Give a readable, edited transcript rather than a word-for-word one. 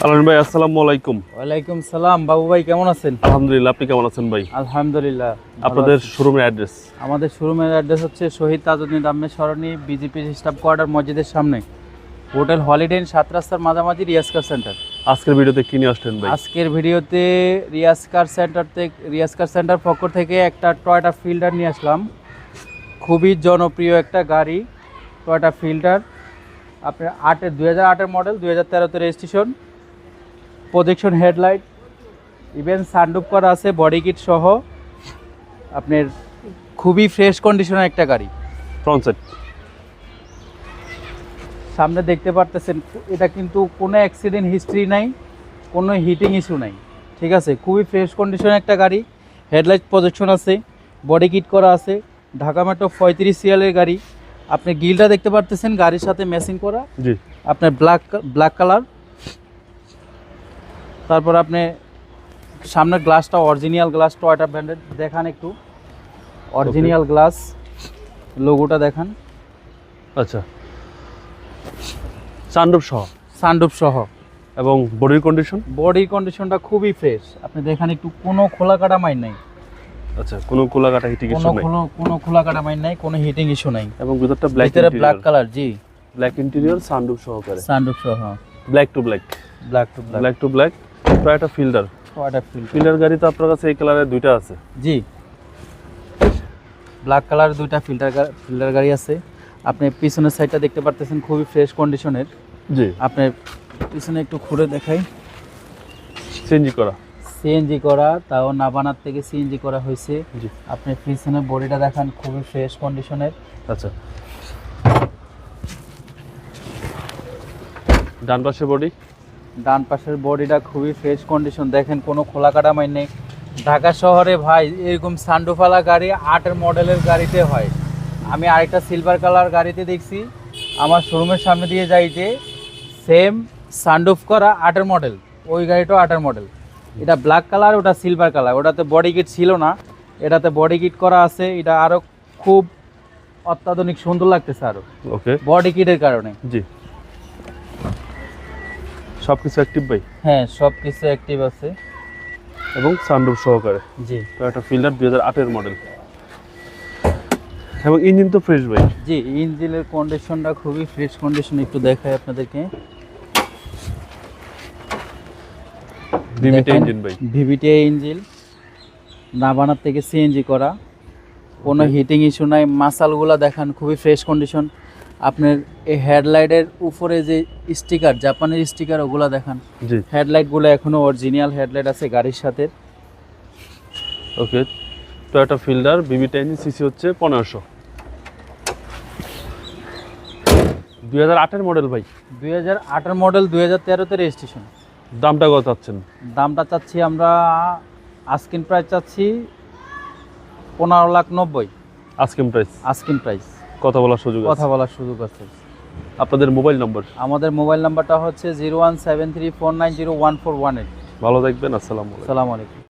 আলামিন ভাই, আসসালামু আলাইকুম। ওয়ালাইকুম সালাম। বাবু ভাই কেমন আছেন? আলহামদুলিল্লাহ, আপনি কেমন আছেন ভাই? আলহামদুলিল্লাহ। আপনাদের শোরুমের অ্যাড্রেস? আমাদের শোরুমের অ্যাড্রেস হচ্ছে শহীদ তাজউদ্দিন আহমেদ সরণি, বিজেপি স্টাফ কোয়ার্টার মসজিদের সামনে, হোটেল হলিডে ইন 7 রাস্তার মাঝামাঝি, রিয়াজ কার সেন্টার। আজকের ভিডিওতে কি নিয়ে আসলেন ভাই? আজকের ভিডিওতে রিয়াজ কার সেন্টার পক্ষ থেকে একটা টয়োটা ফিল্ডার নিয়ে আসলাম। খুবই জনপ্রিয় একটা গাড়ি, টয়োটা ফিল্ডার। আপনার 2008-এর মডেল, 2013-তে registration, projection headlight, even sunroof করা আছে, বডি কিট সহ। আপনার খুবই ফ্রেশ কন্ডিশনের একটা গাড়ি। ফ্রন্ট সাইড সামনে দেখতে পারতেছেন, এটা কিন্তু কোনো অ্যাক্সিডেন্ট হিস্ট্রি নাই, কোনো হিটিং ইস্যু নাই, ঠিক আছে। খুবই ফ্রেশ কন্ডিশনের একটা গাড়ি। হেডলাইট প্রজেকশন আছে, বডি কিট করা আছে, ঢাকা মেট্রো 35 সিরিয়ালের গাড়ি। আপনি গ্রিলটা দেখতে পারতেছেন, গাড়ির সাথে ম্যাচিং করা। জি, আপনার ব্ল্যাক কালার। তারপর আপনি সামনের গ্লাসটা অরিজিনাল গ্লাস, টয়োটা ব্র্যান্ডের। দেখান একটু অরিজিনাল গ্লাস, লোগোটা দেখান। আচ্ছা, সানরুফ সহ এবং বডির কন্ডিশনটা খুবই ফ্রেশ। আপনি দেখেন একটু, কোনো খোলা কাটা মাইন নাই। আচ্ছা, কোনো খোলাকাটা হিটিং ইস্যু নাই, কোনো খোলা কাটা মাইন নাই, কোনো হিটিং ইস্যু নাই। এবং ভিতরটা ব্ল্যাক কালার। জি, ব্ল্যাক ইন্টেরিয়র, সানরুফ সহকারে, সানরুফ সহ, black to black Toyota Fielder. Fielder গাড়ি তো আপনার কাছে এই কালারের দুইটা আছে? জি, ব্ল্যাক কালার দুইটা ফিল্ডার গাড়ি আছে। আপনি পিছনের সাইডটা দেখতে পারতেছেন, খুবই ফ্রেশ কন্ডিশনের। জি, আপনি পিছনে একটু ঘুরে দেখাই। সিএনজি করা, তাও নাবানার থেকে সিএনজি করা হয়েছে। জি, আপনি পিছনে বডিটা দেখান, খুবই ফ্রেশ কন্ডিশনের। আচ্ছা, ডান পাশের বডিটা খুবই ফ্রেশ কন্ডিশন। দেখেন, কোনো খোলা কাটা মাইন নেই। ঢাকা শহরে ভাই এরকম সানরুফওয়ালা গাড়ি 8-এর মডেলের গাড়িতে হয়। আমি আরেকটা সিলভার কালার গাড়িতে দেখছি, আমার শোরুমের সামনে দিয়ে যাইতে, সেম সানরুফ করা 8-এর মডেল, ওই গাড়িটাও 8-এর মডেল। এটা ব্ল্যাক কালার, ওটা সিলভার কালার। ওটাতে বডি কিট ছিল না, এটাতে বডি কিট করা আছে। এটা আরও খুব অত্যাধুনিক সুন্দর লাগতেছে আরও, ওকে, বডি কিটের কারণে। জি, সবকিছু অ্যাক্টিভ ভাই? হ্যাঁ, সব কিছু অ্যাক্টিভ আছে এবং সানরুফ সহকারে। জি, টয়োটা ফিল্ডার 2008-এর মডেল, এবং ইঞ্জিন তো ফ্রেশ ভাই? জি, ইঞ্জিনের কন্ডিশনটা খুবই ফ্রেশ কন্ডিশন। একটু দেখাই আপনাদেরকে। ভিভিটি ইঞ্জিন, নাবানার থেকে সিএনজি করা, কোনো হিটিং ইস্যু নাই। মাসালগুলো দেখান, খুবই ফ্রেশ কন্ডিশন। আপনার এই হেডলাইটের উপরে যে স্টিকার, জাপানের স্টিকার, ওগুলো দেখান। জি, হেডলাইটগুলো এখনো অরিজিনাল হেডলাইট আছে গাড়ির সাথে। Okay, Toyota Fielder VVT engine, CC হচ্ছে 1500। 2008-এর মডেল ভাই? 2008-এর মডেল, 2013-তে রেজিস্ট্রেশন। দামটা কত চাচ্ছেন? দামটা চাচ্ছি আমরা, আস্কিং প্রাইস চাচ্ছি 15,90,000। Asking price. কথা বলার সুযোগ আছে। আপনাদের মোবাইল নম্বর? আমাদের মোবাইল নাম্বারটা হচ্ছে 017349014118। ভালো থাকবেন, আসসালামু আলাইকুম।